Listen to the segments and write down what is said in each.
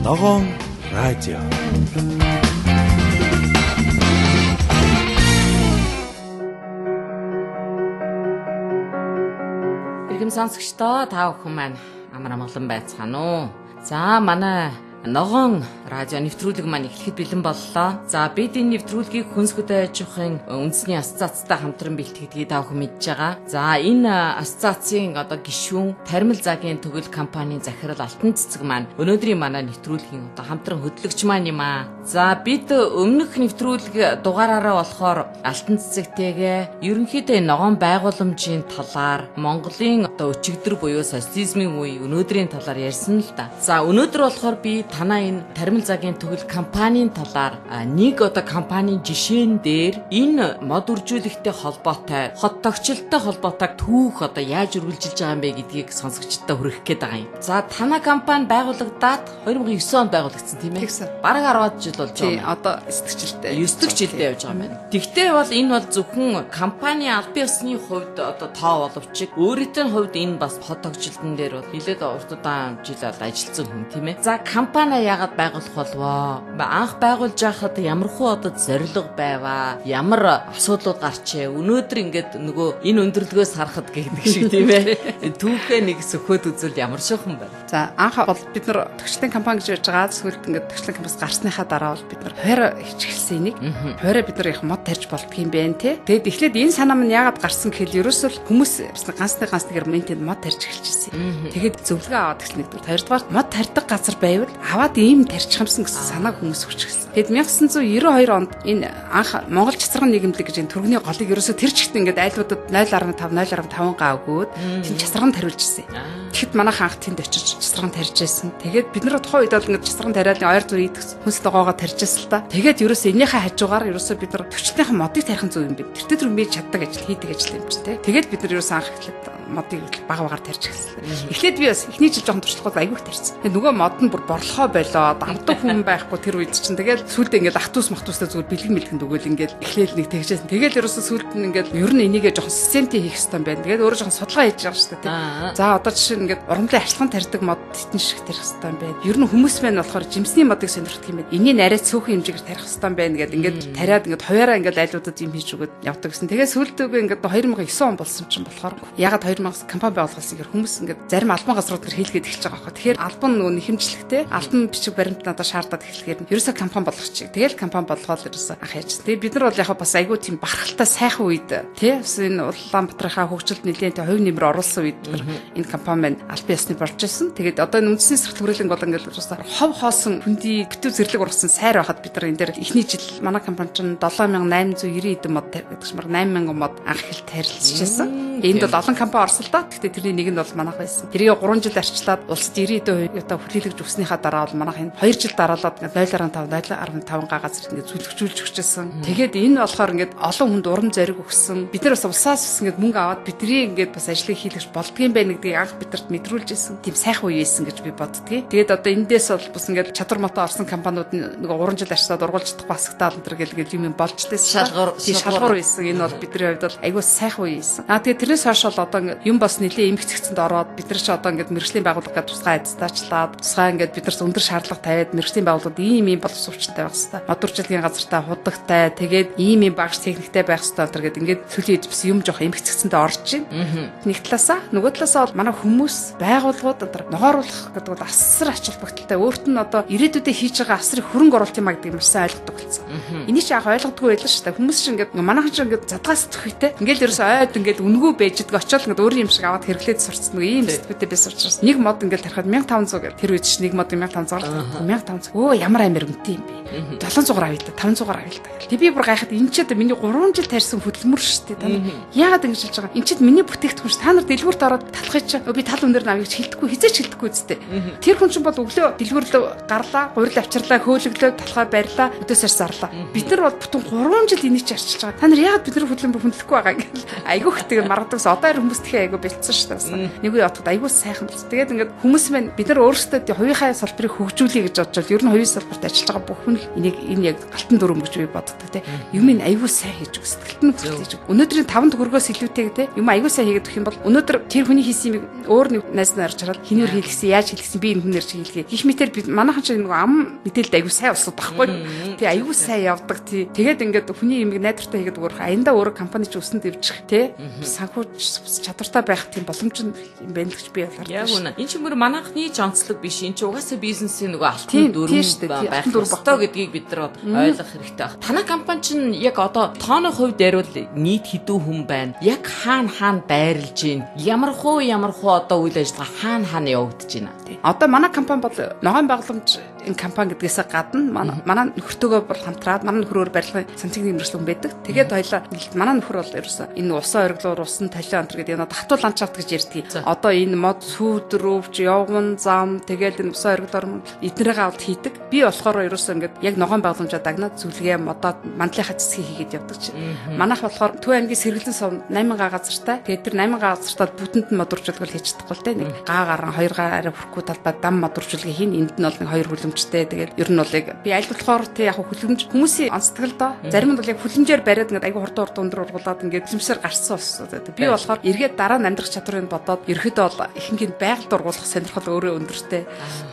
Ногоон радио. Иргэм сонсогчдоо та бүхэн маань амар амгалан байцгаана уу. За манай Ногоон радио нэвтрүүлэг маань эхлэхэд бэлэн боллоо. За бид энэ нэвтрүүлгийг Хүнсгэд аж ахуйн үндэсний асоциацтай хамтран бэлтгэдгийг та бүхэн мэдж байгаа. За энэ асоциацийн гишүүн Таримал Загийн төгөл компанийн захирал Алтан Цэцэг маань өнөөдрийн манай нэвтрүүлгийн хамтран хөтлөгч маань юм аа. За бид өмнөх нэвтрүүлэг дугаараараа болохоор Алтан Цэцэгтэйгээ ерөнхийдөө Ногоон байгууламжийн талаар Монголын өчигдөр буюу социализмын үе өнөөдрийн талаар ярьсан л да. За өнөөдөр болохоор би танаа энэ Таримал Загийн төгөл компанийн талаар нэг компанийн жишээн дээр энэ мод үржүүлэхтэй холбоотой хот тогтчлолтой холбоотой түүх яаж үргэлжилж байгаа юм бэ гэдгийг сонсогчдод хүргэх гээд байгаа юм. За танаа компани байгуулагдаад 2009 онд байгуулагдсан тийм ээ. Бараг 10 жил болж байгаа. Тийм одоо сэтгчилтэй. 9 жилдээ явж байгаа юм байна. Тэгвэл бол энэ бол зөвхөн компани албан ёсны хувьд тоо боловч өөрийнхөө хувьд энэ бас хот тогтчлолтын дээр бол нэлээд урт удаан жил ажилласан хүн тийм ээ. За компани яагаад байгуулах болвоо? Анх байгуулж байхад ямархуу зорилго байваа? Ямар асуудлууд гарчээ? Өнөөдөр ингээд нөгөө энэ өндөрлгөөс харахад гэдэг шиг тийм ээ. Түүхээ нэг сөхөөд үзвэл ямар шохон байна. За анх бол бид нар төгслийн компани гэж ярьж байгаа. Сүүлд ингээд төгслийн компаниас гарсныхаа дараа бол бид нар хойроо хичгэлсэн энийг. Хойроо бид нар их мод тарьж болдго юм байна те. Тэгээд эхлээд энэ санаа маань яагаад гарсан гэхэл ерөөсөө хүмүүс ганцныгээр мэнтэд мод тарьж эхэлчихсэн. Тэгээд зөвлөгөө аваад эхэлнэ гэдэг. Хоёрдугаар мод тарьдаг газар байвал аваад ийм тарьчихсан гэсэн санааг хүмүүс өгчихсэн. Тэгэд 1992 онд энэ анх Монгол Чацарган нийгэмлэг гэж энэ төргний голыг ерөөсөө тэр чигт ингээд айлуудад 0.5 га өгөөд тэнд чацарган тариулж ирсэн. Тэгэхэд манайх анх тэнд очиж чацарган тарьж байсан. Тэгээд бид нар тухайн үед бол ингээд чацарган тариалын ойр зүй идэх хүнстэй гоогоо тарьж байсан л та. Тэгээд ерөөсөө энийхээ хажуугаар ерөөсөө бид нар төвчлийнхэн модыг тарихын зөв юм бэ. Тэр дээр би чаддаг ажил хийдэг ажил юм чи тэ. Тэгээд бид нар ерөөсөө анх эхлээд модыг баг багаар тарьж эхэлсэн. Эхлээд би бас эхний жил жоохон туршлагууд айгүйх тарьсан. Тэгээд нөгөө мод нь бүр борлохоо болоод амтдаг хүн байхгүй тэр үед чинь тэгээд сүүлдээ ингээд ахтус махтустай зүгээр бэлгэн мэлгэн дөгөөл ингээд эхлээл нэг тэгжсэн. Тэгээд ерөөсөө сүүлд нь ингээд ер нь энийгээ жоохон системтэй хийх хэрэгтэй байна. Тэгээд өөрөө жоохон судалгаа хийж байгаа шүү дээ. За одоо жишээ нь ингээд урамлын арчилган тарьдаг мод тэтэн шиг тарих хэрэгтэй байна. Ер нь хүмүүс маань болохоор жимсний модыг сонирхдаг юм байна. Энийг арай цөөхөн хэмжээгээр тарих хэрэгтэй байна гэдэг ингээд тариад ингээд хуваараа ингээд айлуудад юм хийж өгöd явдаг гэсэн. Тэгээд сүүлдээ ингээд 2009 он болсон чинь болохоор ягаад 2000 компани байгуулсан гэхээр хүмүүс ингээд зарим албан газрууд гэр хийлгээд эхэлж байгаа байхгүй. Тэгэхээр албан нөгөө нэхэмжлэгтэй албан бичиг баримт надад шаардаад эхлэхээр ерөөсөө компани болгочих. Тэгэл компани болгоод ерөөсөө анх яжсан. Тэгээ бид нар бол яг бас айгүй тийм бахархалтай сайхан үед тий энэ Улаанбаатарынхаа хөгжилд нэлээд хувь нэмэр оруулсан үед энэ компани маань албан ёсны болж ирсэн. Тэгээд одоо энэ үндэсний сэргэлт хүрээлэнг бол ингээд ерөөсөө хов хоосон хүндий битүү зэрлэг ургасан сайр байхад бид нар энэ дээр эхний жил манай компани чинь 7890 эдэн мод гэдэг шиг 8000 мод анх эхэлт харилцажсэн. Энд бол олон компани орсон л да. Гэхдээ тэрний нэг нь бол манайх байсан. Тэрийг 3 жил арчлаад улсад 90% одоо хүлээлгэж өгснийхаа дараа бол манайх энэ 2 жил дараалаад 0.5 га газар ингээд зүлгчүүлж өгчээсэн. Тэгээд энэ болохоор ингээд олон хүнд урам зориг өгсөн. Бид нар бас улсаас бас ингээд мөнгө аваад бидний ингээд бас ажлыг хийлгэж болдгийм байх гэдгийг анх бидэрт мэдрүүлж ирсэн. Тийм сайхан үе байсан гэж би боддгийг. Тэгээд одоо эндээс бол бас ингээд чадвар мотоо орсон компаниуд нэг 3 жил арчлаад ургуулж чадахгүй асагтаал энэ гэл юм болж лээсэн. Шалгуур байсан. Энэ бол бидний хувьд бол айгүй сайхан үе байсан. Тэгээд тэрнээс хойш бол одоо юм бас нэлээ эмгэгцэгцэнд ороод бид нар ч одоо ингээд мэргэжлийн байгууллага гэдэг тусгай айдтаачлаад тусгай ингээд бид нар өндөр шаардлага тавиад мэргэжлийн байгууллагууд ийм боловсруучтай байх хэрэгтэй. Мод үржилгийн газартаа худагтай тэгээд ийм багш техниктэй байх хэрэгтэй гэдэг ингээд сүлийн бас юм жоох эмгэгцэгцэндээ орж байна. Нэг талаасаа нөгөө талаасаа бол манай хүмүүс байгууллагууд одоо ногооруулах гэдэг бол асар ач холбогдолтой. Өөрт нь одоо ирээдүйдээ хийж байгаа асрыг хөрөнгө оруулалт юм а гэдэг маш сайн ойлгодог болсон. Энийг ч яг ойлгодгүй байлаа шүү дээ. Хүмүүс ч ингээд манайхан ч ингээд задгаас төхөйтэй. Ингээд ерөөсөө ойд ингээд үнэгүй байждаг очиод ингээд өөр юм шиг аваад хэрэглээд сурцсан нэг ийм сэтгэвтэй байсан учраас нэг мод ингээд тарихад 1500 гэдэг. Тэр үед ч нэг мод 1500 1500. Өө ямар амар үнэтэй юм бэ? 700 авъя та 500 авъя л та. Тэг би бүр гайхаад энэ ч одоо миний 3 жил тарьсан хөдөлмөр шүү дээ. Та яагаад ингэж хэлж байгаа? Энд чинь миний бүтээгдэхүүн шүү. Та нар дэлгүүрт ороод талахыг чи би тал өндөр навыг хилдэхгүй хизээч хилдэхгүй үстэй. Тэр хүн чинь бол өглөө дэлгүүрлөө гарлаа, гурил авчирлаа, хөөлөглөө, талхаа барьлаа, өдөөсөр зарлаа. Бид нар бол бүтэн 3 жил энийг чи арчилж байгаа. Та нар яагаад бидний хөдөлмөр хүндэхгүй байгаа юм? Айгүйх тэгээ маргадагс одоо хүмүүс бэлтгэхийн айгу бэлдсэн шүү дээ. Нэг үе отод айгу сайхан болсон. Тэгээд ингээд хүмүүс маань бид нар өөрсдөө хувийнхаа салбарыг хөгжүүлэе гэж бодож ер нь хувийн салбарт ажиллаж байгаа бүх хүн энэ яг галтан дүрм гэж би боддог те. Юм ин айгу сайн хийж өг сэтгэлт нь хийж өг. Өнөөдрийн 5 төгрөгөөс илүүтэй те юм айгу сайн хийгээд өгөх юм бол өнөөдөр тэр хүний хийсэн юм өөр нэг найз нарж хараад хинээр хийлгсэн яаж хийлгсэн би энэ хүнээр хийлгээ. Гэх мэтэр бид манайхан ч нэг ам мэдээлэл айгу сайн болсон байхгүй. Тэг айгу сайн явдаг тий. Тэгээд ингээд хүний юм найдвартай хийгээд өгөх аяндаа өөрөө компани ч өсөнд дэвжих те. Санхүү чадвартай байх тийм боломж юм байна гэж би харж байна. Яг үнэ. Энэ ч мөр манайхны ч онцлог биш. Энэ ч угаасаа бизнесийн нөгөө алтан дүрм байх ёстой гэдгийг бид нар ойлгох хэрэгтэй байна. Танай компани чинь яг одоо тооны хувьд ярил нийт хэдэн хүн байна? Яг хаана байрлаж байна? Ямар хуу одоо үйл ажиллагаа хаана явагдаж байна? Одоо манай компани бол ногоон байгууламж энэ компани гэдгээсээ гадна манай нөхөртөөгөө бол хамтраад манай нөхрөөр барилгын санцгийн нэмэрслэн байдаг. Тэгээд хоёлаа манай нөхөр бол ерөөсөө энэ усан ориглоор усан талиан антер гэдэг энэ хатуу ландшафт гэж ярьдаг. Одоо энэ мод сүүдрөвч явган зам тэгээд энэ усан ориглоор эднэрээ авалт хийдэг. Би болохоор ерөөсөө ингээд яг ногоон байгууламжаа дагнаад зүлгээ модоод мандлынхаа цэцгийг хийгээд явдаг чинь. Манайх болохоор Төв аймгийн Сэргэлэн сав 8 га газартай. Тэгээд тэр 8 га газартаа бүтэнд нь модуржуулгал хийж чадахгүй л дээ. Нэг га гарan 2 га арай хүрхгүй талбай дам модуржуулгыг хийн. Энд нь бол нэг 2 хүлэмжтэй. Тэгээд ер нь бол яг би аль болохоор тий яг хүлэмж хүмүүсийн онцгой л доо. Зарим нь бол яг хүлэмжээр бариад ингээд айгу хурд өндөр ургуулад ингээд хүлэмжээр гарцсан болсон. Би болохоор эргээд дараа нь амьдрах чадварыг бодоод ерөөдөө бол ихэнх нь байгальд ургуулах сонирхол өөрөө өндөртэй.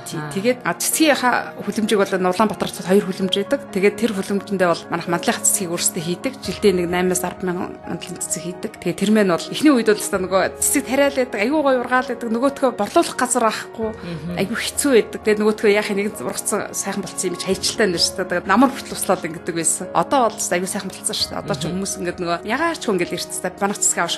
Тэгээд цэцгийнхаа хүлэмжийг бол Улаанбаатарт 2 хүлэмж байдаг. Тэгээд тэр хүлэмжэндээ бол манайх мандлынхаа цэцгийг өөрсдөө хийдэг. Жилдээ нэг 8-10 мянган мандлын цэцэг хийдэг. Тэгээд тэр мэн бол эхний үед бол өстой нөгөө цэцэг тариал байдаг, айгу гоё ургаал байдаг. Нөгөөтгөө борлуулах газар байхгүй. Айгу хэцүү байдаг. Тэгээд нөгөөтгөө яах нэг ургацсан сайхан болцсон юм чи хайчилтай нэ шүү дээ. Тэгээд намар хүртэл услаад ингэдэг байсан. Одоо бол айгу сайхан болцсон шүү дээ. Одоо ч хүмүүс ингээд нөгөө ягаар ч хүн ингээд ирчихсэн. Манайх цэцэг авах.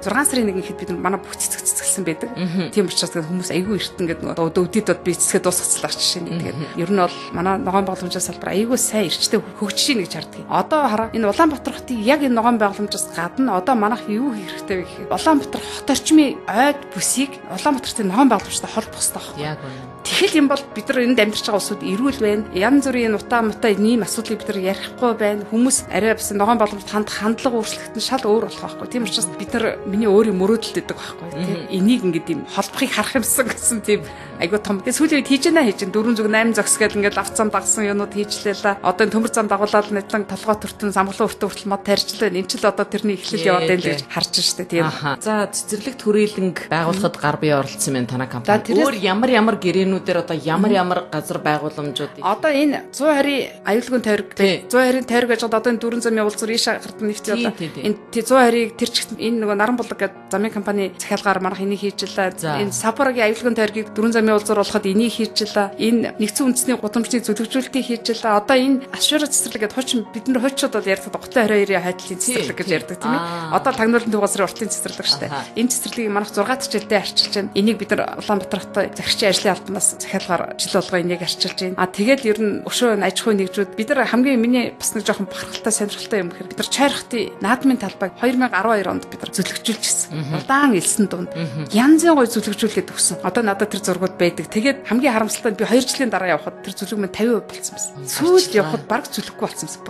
6 сарын 1-нд ихэд бид манай бүх цэцгэлсэн байдаг. Тийм учраас хүмүүс айгу эрт ингээд нөгөө өвдөд би цэцгээ дуусгацлаа жишээ нь. Тэгээд ер нь бол манай ногоон байгууламжаас салбар айгу сайн эрчтэй хөгжиж ийн гэж харддаг. Одоо хараа энэ Улаанбаатар хотыг яг энэ ногоон байгууламжаас гадна одоо манайх юу хийх хэрэгтэй вэ гэхээр Улаанбаатар хот орчмын ойд бүсийг Улаанбаатартай ногоон байгууламжтай холбох хэрэгтэй байна. Яг үнэ. Тэгэхэл юм бол бид нар энд амьдарч байгаа улсууд эрүүл байна. Янз бүрийн утаа ийм асуудлыг бид нар ярихгүй байна. Хүмүүс арай бас ногоон боломжтой хандлага өөрчлөлт нь шал өөр болох байхгүй. Тийм учраас бид нар миний өөрийн мөрөөдөлт өгдөг байхгүй. Тийм энийг ингээд ийм холбохыг харах юмсан гэсэн тийм айгуу том. Тэгээ сүүлийн үед хийж 4 8 зогс гэдэг ингээд авц зам дагсан юмнууд хийжлээ л. Одоо төмөр зам дагуулаад нэтлэн толгой төртөн самглан өртөө хүртэл мод тарьжлаа. Энэ ч л одоо тэрний эхлэл яваад байна гэж харж штэ тийм. За цэцэрлэгт хүрээлэнг байгуулахад гар бие оролцсон байна танай компани. Өөр ямар гэрээнүүдээр одоо ямар газар байгууламжууд одоо энэ 120 аюулгүй тойрог 120-ын тойрог гэж одоо энэ 4 замын уулзар ийшээ гартан нэвчээ одоо энэ 120-ыг тэр чигт энэ нөгөө Наран булаг гэдэг замын компани захиалгаар манайх энийг хийжлээ. Энэ Сапорогийн аюулгүй тойргийг 4 замын уулзар болоход энийг хийжлээ. Энэ нэгдсэн үндэсний гудамжны зөвлөгжүүлэлтийг хийжлээ. Одоо энэ ашуураа цэцэрлэг гэдэг хуучин бид нар хуучууд бол ярьдаг Готын 22-ийн хайдлын цэцэрлэг гэж ярьдаг тийм ээ. Одоо Тагнуулын төв газрын уртын цэцэрлэг шүү дээ. Энэ цэцэрлэгийг манайх 6 дахь жилдээ арчилж байна. Энийг бид нар Улаанбаатар хотын захирчийн ажлын албанаас захиалгаар жил болго энийг арчилж байна. Тэгээд ер нь өшөө аж ахуйн нэгжүүд бид нар хамгийн миний бас нэг жоохон бахархалтай сонирхолтой юм гэхээр бид нар Чайрхтын наадмын талбайг 2012 онд бид нар зөвлөгжүүлчихсэн. Удаан элсэн дунд янзын гоё зөвлөгжүүлгээд өгсөн. Одоо надад тэр зургууд байдаг. Тэгээд хамгийн харамсалтай нь би 2 жилийн дараа явхад тэр зөвлөг минь 50% болсон байсан. Сүүлд явхад бараг зөвлөхгүй болсон байсан.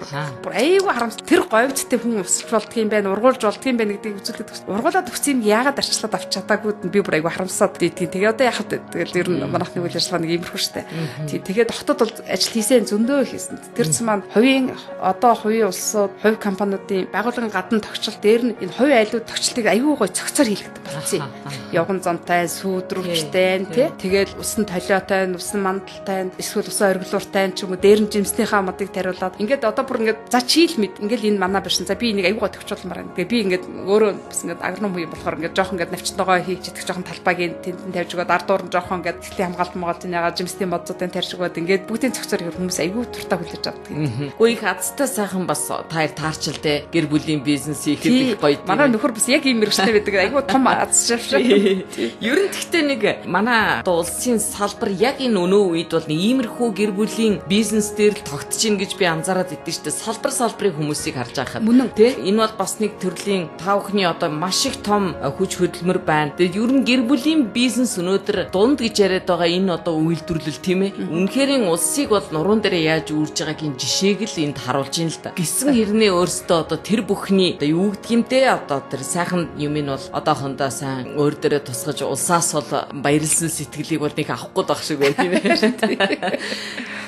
Бүр айгүй харамсалтай. Тэр говьдтэй хүн өсч болдго юм байна, ургуулж болдго юм байна гэдгийг үзүүлээд өгсөн. Ургуулад өгсөн юм яагаад арчлаад авч чадаагүй би бүр айгүй харамсаад дийдгийг. Тэгээд одоо яхад тэгэл ер нь манайхны үйл ажиллагаа нэг иймэрхүү штэ. Тэгээд хотод бол ажил хийсэн зөндөө хийсэн. Тэр чинь маань хувийн улсууд, хувь компаниудын байгууллагын гадна тогтчил дээр нь энэ хувийн айлууд тогтчлтыг аюу гой цогцоор хийлгдэг болсон. Явган замтай, сүүдрүүчтэй тий. Тэгээд усан толиотой, усан мандалтай, эсвэл усан ориглууртай ч юм уу дээр нь жимснийхаа модыг тариулаад ингээд одоо бүр ингээд за чийл мэд ингээд энэ манаа бишин. За би энийг аюу гой тогтчуулмаар байна. Би ингээд өөрөө бас ингээд агроном хүн болохоор ингээд жоохон ингээд навчтойгоо хийж идэх жоохон талбайг тэнд тавьж өгөөд ардуур нь жоохон ингээд тэгтээ хамгаалт могоотын ягаад жимсний модуудын тарьж өгөөд ингээд бүгдийн цогцоор хүмүүс аюу туртаа хүлээж авдаг. Гэхдээ их азтай сайхан бас таарчил те гэр бүлийн бизнес хийхэд их гоё. Манай нөхөр бас яг ийм мэрэгчтэй байдаг. Аюу том аз жаргал. Ер нь тэгтээ нэг манай улсын салбар яг энэ өнөө үед бол нэг иймэрхүү гэр бүлийн бизнес дээр л тогтож ийн гэж би анзаараад идэв шүү дээ. Салбарын хүмүүсийг харж байхад тий энэ бол бас нэг төрлийн таавхны одоо маш их том хүч хөдөлмөр байна. Тэгээд ер нь гэр бүлийн бизнес өнөөдөр дунд гэж яриад байгаа энэ одоо үйлдвэрлэл тийм тийм ээ. Үнэхээр улсыг бол нуруунд дээр яаж үүрж байгаагийн жишээг л энд харуулж ин л да. Гисэн хэрнээ өөрсдөө одоо тэр бүхний одоо юу гэдгиймтэй одоо тэр сайхан юм нь бол одоохондоо сайн өөр дээрээ тусгаж улсаас бол баярлсан сэтгэлийг бол нэг авахгүй байх шиг байна тийм ээ.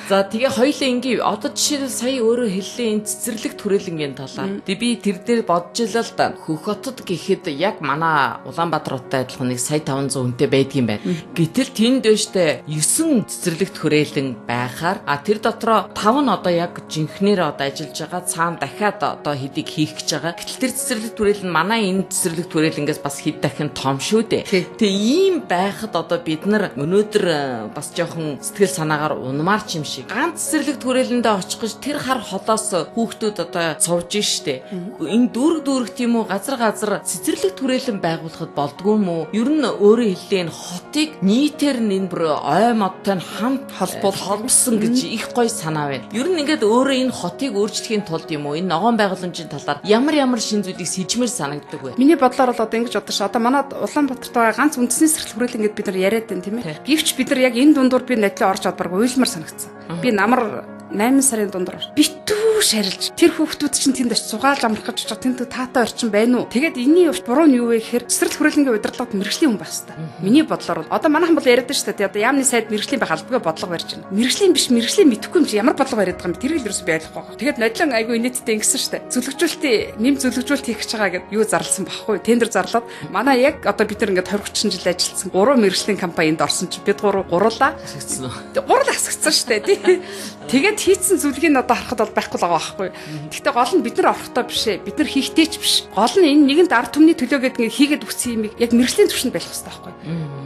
За тэгээ хоёлаа ингээ одоо жишээлбэл сая өөрөө хэллээ энэ цэцэрлэг түрээлэнгийн талаа. Тэгээ би тэр дээр бодж илаа л да. Хөх хотод гэхэд яг манай Улаанбаатар хоттой адилхан нэг сая 500 хүнтэй байдгийн байна. Гэтэл тэнд дэжтэй 9 цэцэрлэг түрээлэн байхаар тэр дотроо 5 нь одоо яг жинхнээр одоо ажиллаж байгаа. Цаана дахиад одоо хэдийг хийх гэж байгаа. Гэтэл тэр цэцэрлэг түрээлэн манай энэ цэцэрлэг түрээлэнгээс бас хэд дахин том шүү дээ. Тэгээ ийм байхад одоо бид нар өнөөдөр бас жоохон сэтгэл санаагаар унмаар ч юм шиг ганц цэцэрлэг түрээлэндээ очих гэж тэр хар холоос хүүхдүүд одоо сувж штэ. Энэ дүүрэг тийм үү газар цэцэрлэг түрээлэн байгуулахад болдгүй юм уу? Ер нь өөрөө хэллээ энэ хотыг нийтээр энэ бүр ой модтой хамт холбосон гэж их гоё санаа байна. Ер нь ингээд өөрөө энэ хотыг өөрчлөхийн тулд юм уу? Энэ ногоон байгууламжийн талаар ямар шин зүйлийг сэжмэр санагддаг вэ? Миний бодлоор бол одоо ингэж бодож одоо манад Улаанбаатарт байгаа ганц үндэсний цэцэрлэг түрээлэн гэдээ бид нар яриад байна тийм ээ. Гэвч бид нар яг энэ дундуур би надлаа орж чадбаргүй уйлмар санагдсан. Би намар 8 сарын дундуур битүү шарилж тэр хүүхдүүд чинь тэнд очиж сугаалж амрах гэж байгаа тэнд таатай орчин байна уу? Тэгээд энэний явж буруу нь юу вэ гэхээр цэцэрлэг хүрээлэнгийн удирдлагад мэрэгжлийн хүн байх хэрэгтэй. Миний бодлоор одоо манайхан бол яриад шүү дээ. Одоо яамны сайд мэрэгжлийн байх албагүй бодлого барьж байна. Мэрэгжлийн биш мэрэгжлийн мэдэхгүй юм чи ямар бодлого бариад байгаа юм тэрийг л ерөөсөй ойлгохгүй байна. Тэгээд нодлон айгүй инээдтэй ингэсэн шүү дээ. Зөвлөгжүүлэлтийн нэм зөвлөгжүүлэлт хийх гэж байгаа гэдэг юу зарласан багхгүй. Тендер зарлаад манай яг одоо бид нар ингээд 20 30 жил ажилласан 3 мэрэгжлийн компанид орсон чи бид гуруулаа асгацсан уу? Гурал асгацсан шүү дээ. Тэгээд хийцэн зүйлийг одоо харахад бол байхгүй л байгаа байхгүй. Гэхдээ гол нь бид нар орохдоо биш ээ. Бид нар хийхтэй ч биш. Гол нь энэ нэгэнд ард түмний төлөө гэдэг хийгээд өгсөн юм яг мэрэгжлийн түвшинд байх хэрэгтэй байхгүй.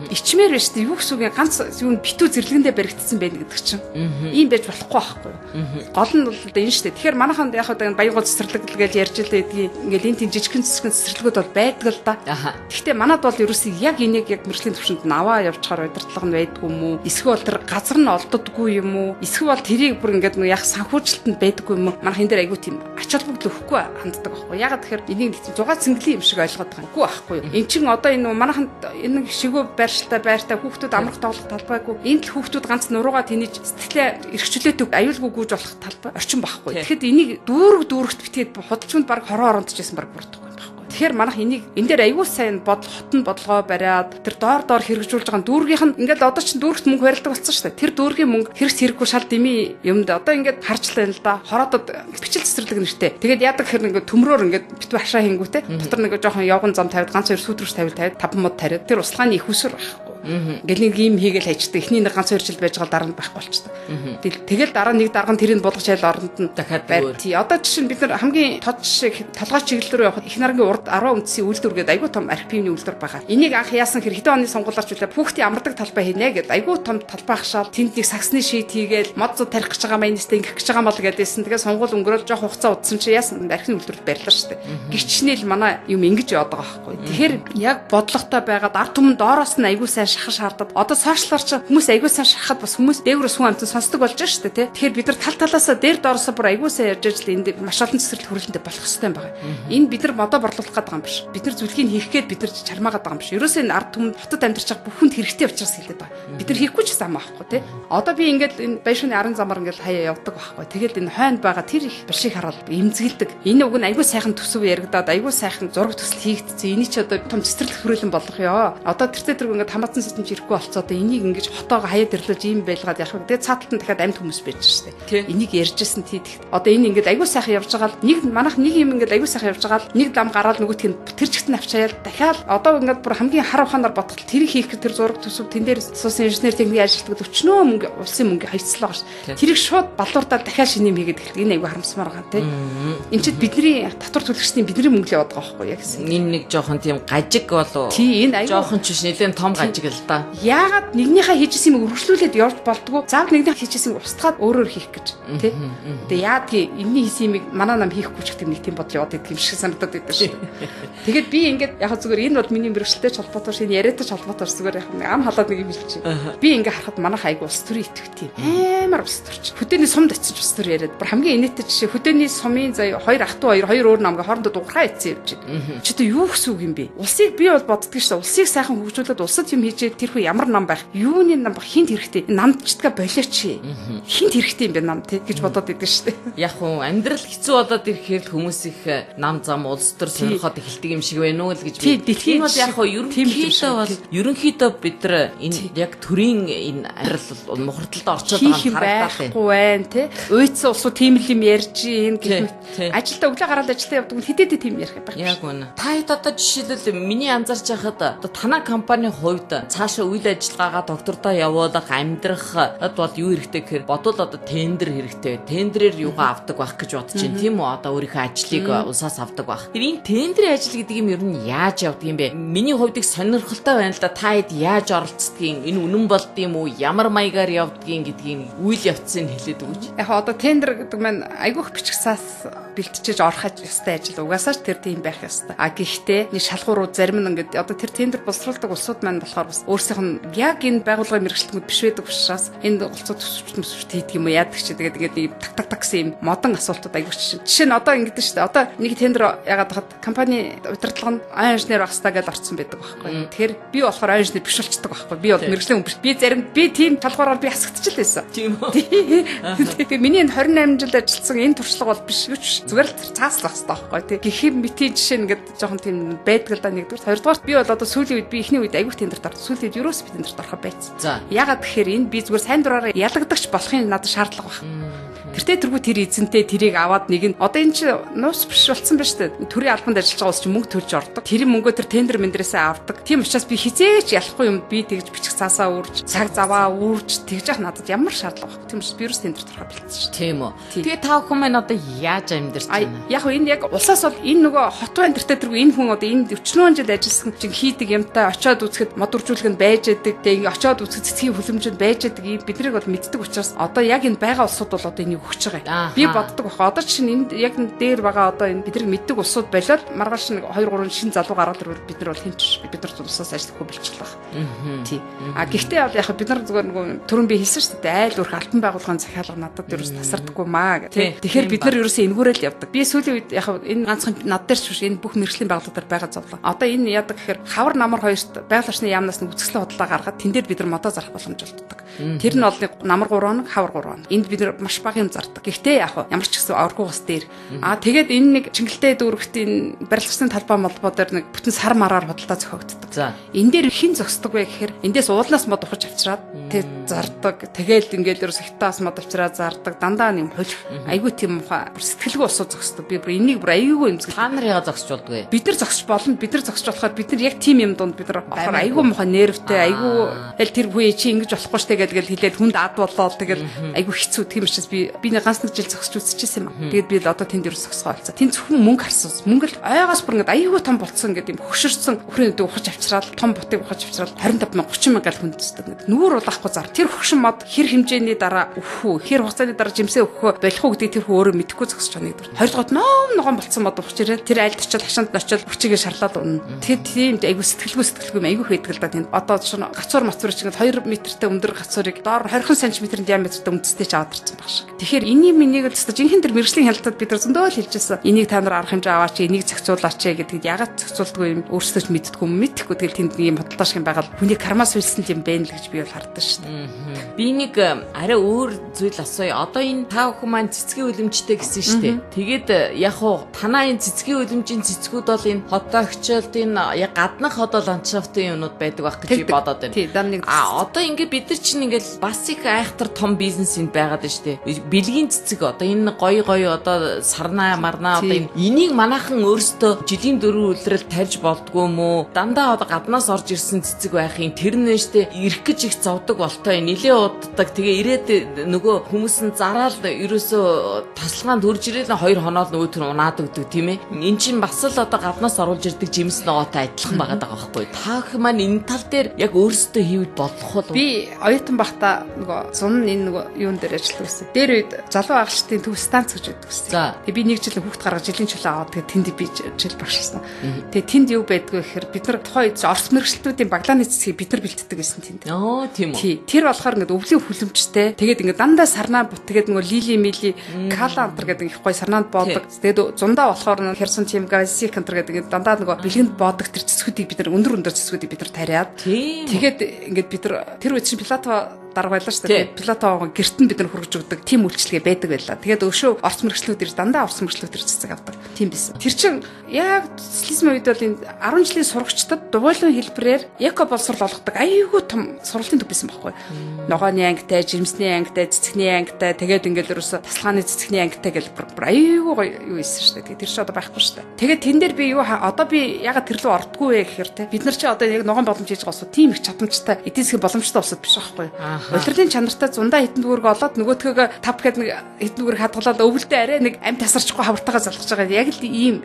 Ичмээр байна шүү дээ. Юу гэсэн үг ганц юу битүү зэрлэгэндээ баригдсан байх гэдэг чинь. Ийм байж болохгүй байхгүй. Гол нь бол энэ шүү дээ. Тэгэхээр манайханд яг одоо баянгуул цэцэрлэг гэж ярьж л байдгийг ингээд энэ тийм жижигхэн цэцэрлэгүүд бол байдаг л да. Гэхдээ манад бол ерөөсөө яг энийг яг мэрэгжлийн түвшинд наваа явуулахаар удирдлага нь байдгүй юм уу? Эсвэл тэр газар нь олддоггүй юм уу? Эсвэл тэрийг бүр ингээд яг санхүүжилтэнд байдаггүй юм уу? Манайх энэ дээр айгүй тийм ач холбогдол өгөхгүй ханддаг байхгүй. Ягаад тэгэхээр энийг зугаа цэнгэлийн юм шиг ойлгоод байгаа юм. Үгүй байхгүй. Эн чин одоо энэ манайханд энэ шигөө байртай хүүхдүүд амрах тоглох талбайгүй. Энд л хүүхдүүд ганц нуруугаа тэнийж сэтгэлээ эрхчлөөтэй аюулгүй гүйж болох талбай орчин байхгүй. Тэгэхэд энийг дүүрэгт битгээд худалчманд баг хороо оронд ч гэсэн баг бурдахгүй. Тэгэхээр манайх энийг энэ дээр аюул сайн хотын бодлогоо бариад тэр доор хэрэгжүүлж байгаа дүүргийнх нь ингээд одоо ч дүүрэгт мөнгө барилдаг болсон шүү дээ. Тэр дүүргийн мөнгө хэрэгс хэрэггүй шал дэмий юмд одоо ингээд харчлаа л да. Хороодод бичил цэцэрлэг нэртэй. Тэгээд яадаг хэр ингээд төмрөөр ингээд битүү хашаа хийнгүүтэй. Дотор нэг жоохон явган зам тавиад ганц хоёр сүүтрүүс тавиад 5 мод тариад тэр услагын их усэр байхгүй. Ингээл нэг юм хийгээл хайчдаг. Эхний нэг ганц хоёр жил байж байгаа дараа нь байхгүй болчихсон. Тэгэл дараа нэг дарга нь тэрийг болгож айл оронд нь дахиад байр. Тий одоо жишээ нь бид нар хамгийн тод жишээ толгой чиглэл рүү явахад их наргийн урд 10 үндсийн үйлдвэр гэдэг айгүй том архивны үйлдвэр байгаа. Энийг анх яасан хэр хэдэн оны сонгуулаарч үлээ хүүхдийн амардаг талбай хийнэ гэдэг айгүй том талбай хашаал тэнд нэг саксны шийт хийгээл мод зууд тарих гэж байгаа майнистэй ингэх гэж байгаа мал гэдээсэн. Тэгээ сонгуул өнгөрөөл жоох хугацаа удсан чи яасан архивны үйлдвэрт барьлаа шүү дээ. Гэрчнээл манай юм ингэж яваад байгаа байхгүй. Тэгэхээр яг бодлоготой байгаад ард түмэн доороос нь айгүй сайн шахаж шаардаад одоо сошиалар ч хүмүүс айгүй сайн шахахад бас хүмүүс дээгүүрээс хүн амтан сонсдог болж байгаа шүү дээ тий. Тэгэхээр бид нар талаасаа дээр доороосоо бүр айгүй сайн ярьж ажил энд маш олон цэцэрлэг хүрээлэнтэй болох хэрэгтэй юм байна. Энэ бид нар модоо борлуулах гэдэг юм биш. Бид нар зүлгийг хийх гээд бид нар чармаагаад байгаа юм биш. Ерөөсөө энэ ард түмэнд хотод амьдарч байгаа бүх хүнд хэрэгтэй учраас хэлээд байгаа. Бид нар хийхгүй ч зам аахгүй тий. Одоо би ингээд энэ байшины арын замаар ингээд хаяа явдаг байхгүй. Тэгээд энэ хойнд байгаа тэр их бишиг хараад имзгэлдэг. Энэ уг нь айгүй сайхан төсөв яригадаад айгүй сайхан зураг төсөл хийгдсэн. Эний ч одоо том цэцэрлэг хүрээлэн болох ёо. Одоо тэр зэрэг ингээд хамаатан сэдэмж ирэхгүй болцоо одоо энийг ингэж хотоогоо хаяад ирлүүлж ийм байлгаад явах. Тэгээд цааталтан дахиад амьд хүмүүс байж штэ. Энийг ярьжсэн тий. Одоо энэ ингээд айгүй сайхан явж байгаа л нэг манайх нэг юм ингээд айгүй сайхан явж байгаа л нэг лам гараад нөгөөтг нь тэр чигт нь авчаал дахиад одоо ингээд бүр хамгийн хар ухаанаар бодтол тэр хийх тэр зураг төсөв тэн дээр суусан инженер техникийн ажилтнууд өчнөө мөнгө улсын мөнгө хайцлаа гаш. Тэрийг шууд балуурдаад дахиад шинэм хийгээд эхэлдэг. Энэ айгүй харамсмаар байгаа тий. Энд чинь бидний татвар төлөгчдийн бидний мөнгө л яваад байгаа байхгүй яг гэсэн. Энэ нэг жоохон тийм гажиг болов. Тий энэ айгүй жоохон ч биш нэлээд том гажиг л да. Яагаад нэгнийхээ хийжсэн юм өргөжлүүлээд явж болдгоо. Заавал нэгнийхээ бидний хийжсэн устгаад өөрөөр хийх гэж тий. Тэгээ яадгийн энэний хийсэн юмыг манай нам хийхгүй ч гэх нэг тийм бодол яваад идэг юм шиг санагдаад байдаг шүү. Тэгээд би ингээд яг зүгээр энэ бол миний мэрэгчлэлтэй холбоотой шинэ яриатай холбоотой зүгээр яг ам халаад нэг юм хэлчих. Би ингээд харахад манайх айгу улс төрийн итгэвтэй. Амар улс төрч. Хөдөөний сумд очиж улс төр яриад. Бүр хамгийн инээдтэй жишээ хөдөөний сумын заяа хоёр ах 2 өөр намгаа хоорондоо дуурхаа ицсэн явж байна. Чи одоо юу гэсэн үг юм бэ? Улсыг би бол боддөг шүү. Улсыг сайхан хөгжүүлээд улсад юм хийжээ тэр хүү ямар нам байх? Юуны нам байх? Хинт хэрэгтэй? Намдчдгаа болооч. Хинт хэрэгтэй юм бэ нам тий гэж бодоод идэв шүү. Яг уу амьдрал хэцүү болоод ирэхээр хүмүүс их нам зам улс төр сонирхоод эхэлдэг юм шиг байна уу л гэж би. Тийм бол яг ерөнхийдөө бид нар энэ яг төрийн энэ арил мухардалд орчод байгаа харагдахгүй байна тий. Уйдсан улсууд тийм л юм ярьж ийн гэх мэт. Ажилдаа өглөө гараад ажилдаа явдаг нь хэдээд тийм ярих байх. Яг үнэ. Та хэд одоо жишээлбэл миний анзарч байхад одоо танай компанийн хувьд цаашаа үйл ажиллагаагаа доктордоо явуулах, амьдрах бол юу хэрэгтэй гэхээр бодвол одоо тендер хэрэгтэй. Тендерээр юугаа авдаг байх гэж бодож байна. Тийм үү? Одоо өөрийнхөө ажлыг улсаас авдаг байх. Тэр энэ тендерийн ажил гэдэг юм ер нь яаж явдаг юм бэ? Миний хувьд их сонирхолтой байна л да. Та хэд яаж оролцдгийг, энэ үнэн болд юм уу? Ямар маягаар явдгийг гэдгийг үйл явцыг хэлээд өгөөч. Яг одоо тендер гэдэг маань айгүйх бичгсаас бэлтжиж орох ёстой ажил. Угаасаа ч тэр тийм байх ёстой. А гэхдээ нэг шалгуурууд зарим нь ингээд одоо тэр тендер боловсруулдаг улсууд маань болохоор бас өөрсдийнх нь яг энэ байгууллагын мэргэжилтнүүд биш байдаг учраас энэ улсууд төсөвчмөсөж хийдэг юм уу яадаг ч тэгээд так гэсэн юм модон асуултууд айгүйч шин. Жишээ нь одоо ингээд шүү дээ. Одоо нэг тендер ягаад хаад компани удирдлага нь айн инженер байх хэрэгтэй гэж орцсон байдаг байхгүй. Тэгэхээр би болохоор айн инженер биш болчихдог байхгүй. Би бол мэргэжлийн хүн биш. Би зарим тийм талбараар би асагдчихл байсан. Тийм үү. Тэгээ миний 28 жил ажилласан энэ туршлага бол биш юу ч зүгээр л цааслах хэрэгтэй байхгүй тий. Гэхэр мэтийн жишээ ингээд жоохон тийм байдаг л да нэгдүгээр. Хоёрдугаар би бол одоо сүүлийн үед би эхний үед айгүйх тендерт орсон. Сүүлийн үед юурээс би тендерт орох байсан. Ягаад гэхээр энэ би зүгээр сайн дураараа ялагдагч болохын надад шаардлага байна. Тэртээ тэргүй тэр эзэнтэй тэрийг аваад нэг нь одоо энэ чи нуус биш болцсон ба штэ. Төрийн албанд ажиллаж байгаа ус чи мөнгө төлж ордог. Тэр мөнгөө тэр тендер мэдрээсээ авдаг. Тийм учраас би хизээч ялахгүй юм би тэгж бичих цаасаа үрж, цаг заваа үрж тэгж яах надад ямар шаардлага байна. Тийм учраас вирус тендер төрхөөр бэлдсэн шүү. Тийм үү. Тэгээ та бүхэн маань одоо яаж амьдарч байна? Яг энэ яг улсаас бол энэ нөгөө хот байн тэртээ тэргүй энэ хүн одоо энэ 40 жил ажилласан чинь хийдэг юмтай очиод үзэхэд мод үржүүлэх нь байж байдаг. Тэгээ очиод үзэхэд цэцгийн хүлэмжэнд байж байдаг. Биднийг бол мэддэг учраас одоо яг энэ байгаа улсууд бол одоо энийг өгч байгаа. Би боддог баха. Одоо чинь энд яг дээр байгаа одоо энэ биднийг мэддэг улсууд болоод маргааш нэг 2 3 шин залуу гараад ирвэл бид нар бол хинч бид нар улсаас ажиллахгүй болчихлоо. Тий. А гэхдээ бол яг бид нар зүгээр нөгөө түрүүн би хэлсэн шүү дээ. Айл өрх альбан байгууллагын захиалга надад ерөөс тасардаггүй маа гэх. Тэгэхээр бид нар ерөөсөө энэгүүрэл явдаг. Би сүүлийн үед яг энэ ганцхан над дээр ч биш энэ бүх мэргэжлийн байгууллагууд дээр байгаа зовлоо. Одоо энэ яадаг гэхээр хавар намар хоёрт байгалийн яамнаас нэг үзэсгэлэн бодлого гаргаад тэн дээр бид нар модоо зарах боломж олддог. Тэр нь бол нэг намар 3 хоног, хавар 3 хоног. Энд бид нар маш бага юм зардаг. Гэхдээ яг ямар ч гэсэн оргуугаас дээр. А тэгээд энэ нэг чингэлтэй дүүрэгтийн барилгын талбай молбоо дээр нэг бүтэн сар мараар худалдаа зохиогддог. За энэ дээр хэн зогсдог вэ гэхээр эндээс уулнаас мод ухаж авчираад тэг зардаг. Тэгэл ингээд ерөөс хятаас мод авчираад зардаг. Дандаа нэм хөлх. Айгүй тийм сэтгэлгүй усууд зогсдог. Би бүр энийг бүр айгүй эмзэг. Та нар яга зогсож болдгоо. Бид нар зогсож болно. Бид нар зогсож болохоор бид нар яг тийм юм донд бид нар айгүй муухай нервтэй айгүй аль тэр хүү чи ингэж болохгүй штэ гэдгээл хэлээд хүнд ад болоод тэгэл айгүй хэцүү. Тийм учраас би нэг ганц нэг жил зогсож үзчихсэн юм. Тэгээд би одоо тэнд юу зогсгоо олцоо. Тэнд зөвхөн мөнгө харсан. Мөнгө л ойгоос бүр ингээд айгүй том болцсон гэдэг юм хөшөрсөн өхрөөд ухаж авчираад том бутыг ухаж авчираад 25 мянга 30 мянга гал хүндсдэг. Нүүр улаахгүй зар. Тэр хөгшин мод хэр хэмжээний дараа өөхөө, хэр хугацааны дараа жимсээ өөхөө болох уу гэдгийг тэр хөө өөрөө мэдэхгүй зогсож байгаа нэгдүгээр. Хоёрдугаар ногоон болцсон мод ухаж ирээд тэр айлд очиод хашаанд очиод хүчигээ шарлаад унна. Тэгэхээр тийм айгүй сэтгэлгүй айгүй хийдэг л да тэнд. Одоо чинь гацуур мацуур чинь 2 метртэй өндөр гацуурыг доор 20 см диаметртэй үндэстэй ч аваад ирсэн баг шиг. Тэгэхээр энийг миний өстө жинхэнэ тэр мэргэжлийн хяналтад бид нар зөндөө л хэлжсэн. Энийг та нар арга хэмжээ аваач, энийг зохицуулаач гэдгийг ягаад зохицуулдгүй юм өөрсдөө ч мэддэггүй мэдхгүй. Тэгэл тэнд нэг юм бодлоош юм байгаа л хүний кармаас үйлсэн юм бэ л гэж би бол хардсан шүү дээ. Би нэг арай өөр зүйл асууя. Одоо энэ та бүхэн маань цэцгийн үлэмжтэй гэсэн шүү дээ. Тэгээд яг уу танаа энэ цэцгийн үлэмжийн цэцгүүд бол энэ хотоогчлд энэ яг гаднах одоо ландшафтын юмнууд байдаг байх гэж би бодоод байна. Одоо ингээд бид нар чинь ингээд бас их айхтар том бизнес энд байгаад байна шүү дээ. бэлгийн цэцэг одоо энэ гоё одоо сарнаа марнаа одоо энийг манайхан өөрсдөө жилийн 4 үлрэл тарьж болдгоо мó дандаа одоо гаднаас орж ирсэн цэцэг байхын тэр нээштэй ирэх гэж их зовдөг болтой нилээ уддаг тэгээ ирээд нөгөө хүмүүс нь зараал ерөөсөө тасалгаанд хурж ирээд 2 хоноод нөгөө тэр унаад өгдөг тийм ээ эн чинь бас л одоо гаднаас оруулж ирдэг жимс ногоотой адилхан байгаа байхгүй та их маань энэ тал дээр яг өөрсдөө хийвэл болох уу би оюутан бахта нөгөө зун энэ нөгөө юун дээр ажилладаг гэсэн дээр үед залуу агшдын төв станц гэж байдаг гэсэн тэгээ би 1 жил хүүхд гаргаж жилийн чөлөө аваад тэгээ тэнд би жил багшсан тэгээ тэнд юу байдгүй гэхээр бид нар тухайн үед орц мэрэгчлүүдийн баглааны цэцгийг бид нар бэлддэг гэсэн тэнд оо тийм үү тэр болохоор ингээд өвлийн хүлэмжтэй тэгээд ингээд дандаа сарнаа бут тэгээд нөгөө лили мили кала антер гэдэг их гой сарнаанд боодог тэгээд зундаа болохоор херсон тим газик антер гэдэг дандаа нөгөө бэлгэнд боодог тэр цэцгүүдийг бид нар өндөр цэцгүүдийг бид нар тариад тэгээд ингээд бид нар тэр үед чинь Пилато дарга байлаа шүү дээ. Пилотогоо гэрт нь бид нар хургаж өгдөг тийм үйлчлэгээ байдаг байлаа. Тэгээд өшөө орц мэрэгчлүүд ирж дандаа орц мэрэгчлүүд ирж цэцэг авдаг. Тийм байсан. Тэр чин яг социализмын үед бол энэ 10 жилийн сурагчдад дугуйлан хэлбэрээр эко боловсрол олгодог аюулгүй том сургалтын төв байсан байхгүй. Ногооны ангитай, жирэмсний ангитай, цэцэгний ангитай тэгээд ингээл ерөөсө тасалгааны цэцэгний ангитай гэл аюулгүй юу ийсэн шүү дээ. Тэр чинь одоо байхгүй шүү дээ. Тэгээд тэн дээр би юу одоо би ягаад тэр лөө ордггүй вэ гэхээр те бид нар чи одоо яг ногоон боломж хийж байгаа усуу тийм их чадамжтай эдийн засгийн боломжтой усуд биш байхгүй. Улирлын чанартай зундаа хитэн дүүрэг олоод нөгөөдгөө тав гэд нэг хитэн дүүрэг хадгалаад өвөлдөө арай нэг амь тасарчихгүй хавартаагаа залгаж байгаа. Яг л ийм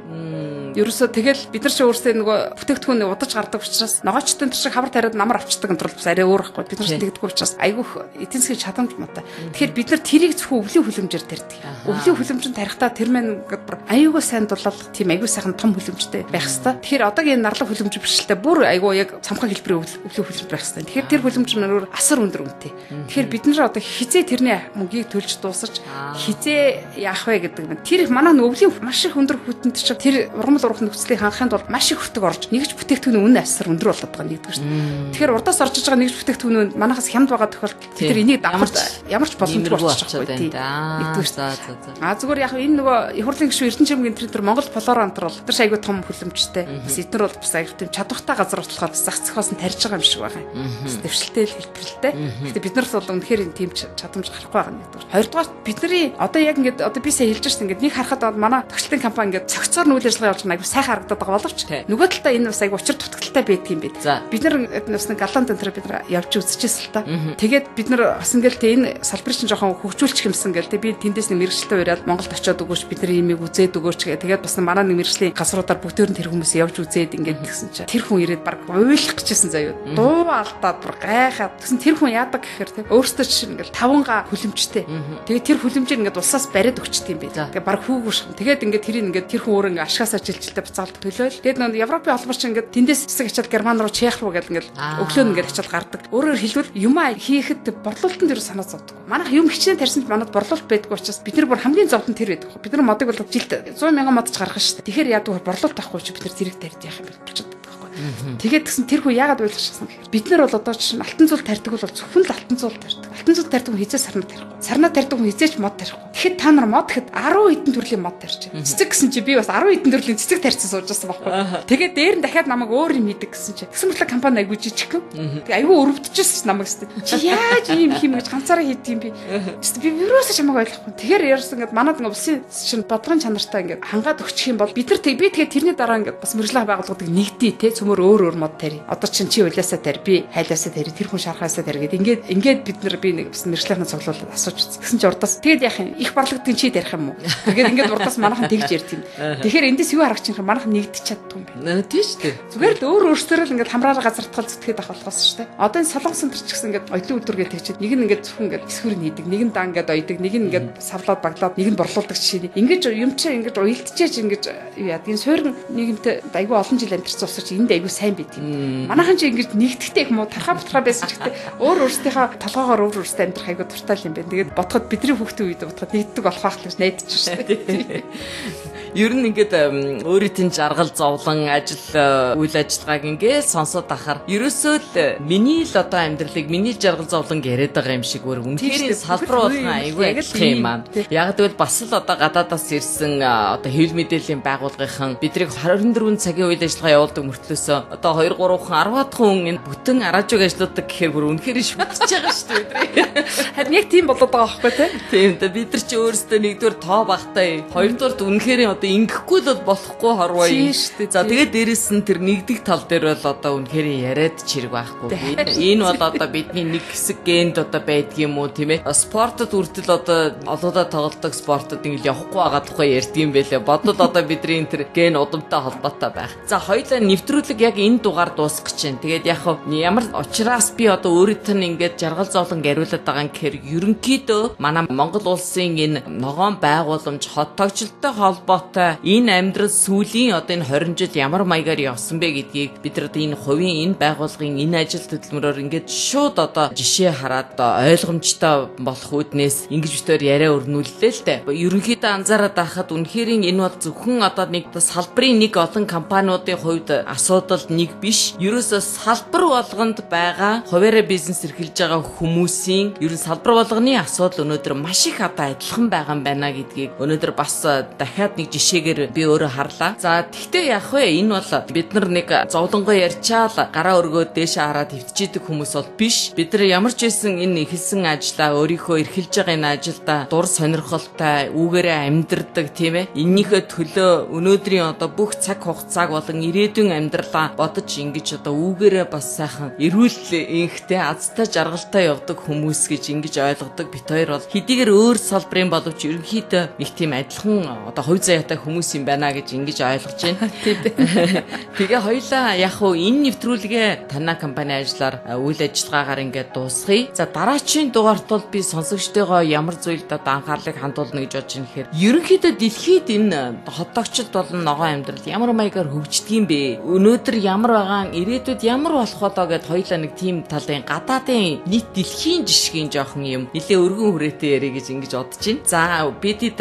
ерөөсөө тэгэл бид нар ч өөрсдөө нөгөө бүтээгдэхүүн удаж гардаг учраас ногоочтой тэр шиг хавар тариад намар авчдаг энэ тул бас арай өөр байхгүй. Бид нар ч тэгдэггүй учраас айгүйх эдийн засгийн чадамж муутай. Тэгэхээр бид нар тэрийг зөвхөн өвлийн хүлэмжээр тарьдаг. Өвлийн хүлэмжинд тарихтаа тэр мэн ингээд айгүй сайн дулаал тийм айгүй сайхан том хүлэмжтэй байх хэвээр. Тэгэхээр одоогийн нарлаг хүлэмж бэрхшээлтэй бүр айгүй яг цамхаг хэлбэрийн өвлийн хүлэмж байх хэвээр. Тэгэхээр тэр хүлэмж нь өөр асар өндөр үнэтэй. Тэгэхээр бид нар одоо хизээ тэрний мөнгийг төлж дуусаж хизээ яах вэ гэдэг нь тэр манай өвлийн маш их өндөр хүтэнт чинь тэр ургамал урах нөхцөлийг хангахын тулд маш их хүртэг орж нэгж бүтээгдэхүүний үнэ асар өндөр болоод байгаа нэгдэг шүү дээ. Тэгэхээр урдаас орж иж байгаа нэгж бүтээгдэхүүн манахаас хямд байгаа тохиолдолд тэр энийг давхар ямар ч боломжгүй болчих واخгүй тийм. Нэгдэг шүү. Зүгээр яг энэ нөгөө их хурлын гишүүн Эрдэнэчимгийн тэр Монгол Флора антер бол тэр айгүй том хүлэмжтэй. Бас эднэр бол бас айгүй тийм чадвартай газар болохоор зах зохиос нь тарьж байгаа юм шиг байгаа юм. Дэвшилтэй хэлбэрэлтэй. Гэтэ бид нарт бол үнэхээр тийм чадамж гарахгүй байгаа нэгдэг. Хоёрдугаар бидний одоо яг ингээд одоо би сая хэлж шээ ингээд нэг харахад манай тогтолтын компани ингээд цогцоор нүүл ажиллагаа явуулж байгаа айгүй сайхан харагдаад байгаа боловч нөгөө талдаа энэ бас айгүй учир дутагдaltaй байдаг юм бид. Бид нар бас нэг галант энэ бид нар явж үзчихсэн л та. Тэгээд бид нар бас ингээд энэ салбарыг чинь жоохон хөгжүүлчих юмсан гэл тэг би тэндээс нэг мэрэгчлээ уриад Монголд очиод өгөөч бид нар имийг үзээд өгөөч гэх. Тэгээд бас манай нэг мэрэгжлийн газруудаар бүгдээр нь тэр хүмүүс явж үзээд ингээд гэсэн чинь тэр хүн ирээд баг уйлах гэжсэн заяа. Дуу алдаад бүр гайхаад тэгсэн тэр хүн яадаг гэхээр тэг өөртөө чинь ингээд 5га хүлэмжтэй. Тэгээд тэр хүлэмжээр ингээд улсаас бариад өгчт юм бэ. Тэгээд баг хүүгүүш. Тэгээд ингээд тэрийг ингээд тэр хүн өөр ингээд ашгаасаа жилжилтэй буцаалт төлөөл. Тэгээд нэг Европын холбоор чинь ингээд тэндээс хэсэг ачаад Герман руу Чех руу гэл ингээд өглөө ингээд ачаад гардаг. Өөрөөр хэлбэл юм хийхэд борлуулалтын дээр санаа зовдөг. Манайх юм хичнээн тарьсан ч манад борлуулалт байдгүй учраас бид нар бүр хамгийн зовд нь тэр байдаг. Бид нар модыг бол жилд 100 мянган мод ч гаргах шүү дээ. Тэгэхээр яадаг борлуулалт авахгүй чи бид нар зэрэг тарьж яах юм бэ? Тэгээд тэгсэн тэр хүн яагаад ойлгочихсон гэхээр бид нар бол одоо чинь алтан зуул тарьдаг бол зөвхөн л алтан зуул тарьдаг. Алтан зуул тарьдаг хүн хизээ сарнаа тарихгүй. Сарнаа тарьдаг хүн хизээч мод тарихгүй. Тэгэхэд та нар мод гэхэд 10 хэдэн төрлийн мод тарьж байна. Цэцэг гэсэн чи би бас 10 хэдэн төрлийн цэцэг тарьсан сууж байсан байхгүй. Тэгээд дээр нь дахиад намайг өөр юм хийдэг гэсэн чи. Тэгсэн мэт компани айгуу жижигхэн. Тэгээ айгуу өрөвдөжсэн намайг өстэй. Чи яаж ийм юм гэж ганцаараа хийдэг юм бэ? Би юуроос чамайг ойлгохгүй. Тэгэхээр ярьсан ингээд манад ингээд улсын чинь бодлогын чанартай ингээд хангаад өгчих юм бол бид нар би тэгээд тэрний дараа ингээд бас мэржлэх байгууллагуудыг нэгдээ те цөмөр өөр мод тари. Одоо чинь чи улаасаа тари, би хайлаасаа тари, тэр хүн шархаасаа тари гэдэг. Ингээд бид нар би нэг бас мэржлийнхнаа цуглуулад асууж үзсэн. Тэгсэн чи урдаас тэгээд яах юм? Их барлагдгийн чи тарих юм уу? Тэгээд ингээд урдаас манайхан тэгж ярьд юм. Тэгэхээр эндээс юу харагч юм манайхан нэгдэж чаддгүй юм байна. Тийм шүү дээ. Зүгээр л өөр өөрсдөө л ингээд хамраараа газартгал зүтгээд авах болохоос шүү дээ. Одоо энэ солонгос центр ч гэсэн ингээд оюутан өдрөгээ тэгчихэд нэг нь ингээд зөвхөн ингээд эсвэр нь хийдэг, нэг нь дан ингээд ойдаг, нэг нь ингээд савлаад баглаад, нэг нь борлуулдаг жишээ. Ингээд юм чи ингээд уйлдчихэж ингээд юу яадаг. Энэ суурин нийгэмтэй айгүй олон жил амьдэрсэн усар чи энд айгүй сайн байд юм. Манайхан чи ингэж нэгтгэхтэй их муу тархаа бутхаа байсан ч гэхдээ өөр өөрсдийнхөө толгоогоор өөр өөрсдөө амьдрах айгүй дуртай юм байна. Тэгээд бодоход бидний хүүхдийн үед бодоход нэгддэг болох байх гэж найдаж шүү дээ. Ер нь ингээд өөрийн жаргал зовлон ажил үйл ажиллагааг ингээд сонсоод ахаар ерөөсөө л миний л одоо амьдралыг миний жаргал зовлон яриад байгаа юм шиг өөр үнэхээр салбар болгон айгүй адилхан юм аа. Яг тэгвэл бас л одоо гадаадаас ирсэн одоо хэвлэл мэдээллийн байгууллагын бидрийг 24 цагийн үйл ажиллагаа явуулдаг мөртлөөсөө одоо 2 3 10-аад хүн энэ бүтэн араажиг ажилладаг гэхээр бүр үнэхээр шүтж байгаа шүү дээ. Харин яг тийм болоод байгаа байхгүй тий. Тийм дээ бид нар ч ч өөрөөсөө нэгдүгээр тоо багтай. Хоёрдугаар үнэхээр одоо ингэхгүй л болохгүй хорвоо. За тэгээд дээрэс нь тэр нэгдэг тал дээр бол одоо үнэхээр яриад чирэг байхгүй. Энэ бол одоо бидний нэг хэсэг генд одоо байдаг юм уу тийм ээ. Спортод үртэл одоо олоодаа тоглодог спортод ингээл явахгүй байгаа тухай ярьдаг юм байлээ. Бодвол одоо бидний тэр ген удамтай холбоотой байх. За хоёулаа нэвтрүүлэг яг энэ дугаар дуусгах гэж байна. Тэгээд яг ямар учраас би одоо өөрөдөө нь ингээд жаргал зовлон гариулаад байгаа юм гэхээр ерөнхийдөө манай Монгол улсын энэ ногоон байгууламж хот тогтолттой холбоотой энэ амьдрал сүүлийн одоо энэ 20 жил ямар маягаар явсан бэ гэдгийг бид нар энэ хувийн энэ байгууллагын энэ ажил хөдөлмөрөөр ингээд шууд одоо жишээ хараад ойлгомжтой болох үүднээс ингэж битээр яриа өрнүүллээ л дээ. Ерөнхийдөө анзаараад байхад үнэхээр энэ бол зөвхөн одоо нэг салбарын нэг олон компаниудын хувьд асуудал нэг биш. Ерөөсөө салбар болгонд байгаа хуваараа бизнес эрхэлж байгаа хүмүүсийн ерөн салбар болгоны асуудал өнөөдөр маш их одоо адилхан байгаа юм байна гэдгийг өнөөдөр бас дахиад нэг жишээгээр би өөрөө харлаа. За тэгтээ яг вэ энэ бол бид нар нэг зовлонгоо ярьчаал гараа өргөөд дээшээ хараад хөвтжидэг хүмүүс бол биш. Бид нар ямар ч байсан энэ эхэлсэн ажлаа өөрийнхөө эрхэлж байгаа энэ ажилдаа дур сонирхолтой үүгээрээ амьдрдаг тийм ээ. Эннийхээ төлөө өнөөдрийн одоо бүх цаг хугацааг болон ирээдүйн амьдралаа бодож ингэж одоо үүгээрээ бас сайхан эрүүл инхтэй азтай жаргалтай явдаг хүмүүс гэж ингэж ойлгодог. Бид хоёр бол хэдийгээр өөр салбарын боловч ерөнхийдөө их тийм адилхан одоо хувь заяатай хүмүүс юм байна гэж ингэж ойлгож байна. Тэгээ хоёлаа яг хуу энэ нэвтрүүлгээ танай компани ажиллаар үйл ажиллагаагаар ингээд дуусгая. За дараачийн дугаарт бол би сонсогчтойгоо ямар зүйлд одоо анхаарлыг хандуулна гэж бодож байна гэхээр ерөнхийдөө дэлхийд энэ хотогчд болон ногоон амьдрал ямар маягаар хөгждөг юм бэ? Өнөөдөр ямар байгаа, ирээдүйд ямар болох болоо гэд хоёлаа нэг тийм талын гадаадын нийт дэлхийн жишгийн жоохон юм нэлээ өргөн хүрээтэй ярих гэж ингэж бодож байна. За бидэд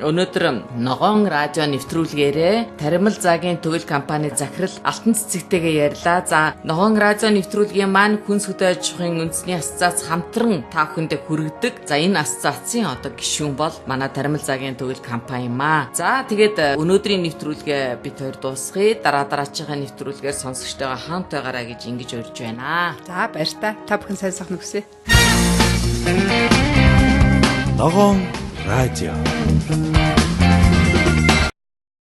өнөөдөр ногоон радио нэвтрүүлгээрээ Таримал Загийн төгөл компани захирал Алтан Цэцэгтэйгээ ярьлаа. За ногоон радио нэвтрүүлгийн маань хүнс хөдөө аж ахуйн үндэсний асоциац хамтран та бүхэндээ хүргэдэг. За энэ асоциацийн одоо гишүүн бол манай Таримал Загийн төгөл компани маа. За тэгээд өнөөдрийн нэвтрүүлгээ бид хоёр дуусгая. Дараачихын нэвтрүүлгээр сонсогчтойгоо хамт байгаарай гэж ингэж урьж байна. За баяртай. Та бүхэн сайн сайхан хүсье. Ногоон радио.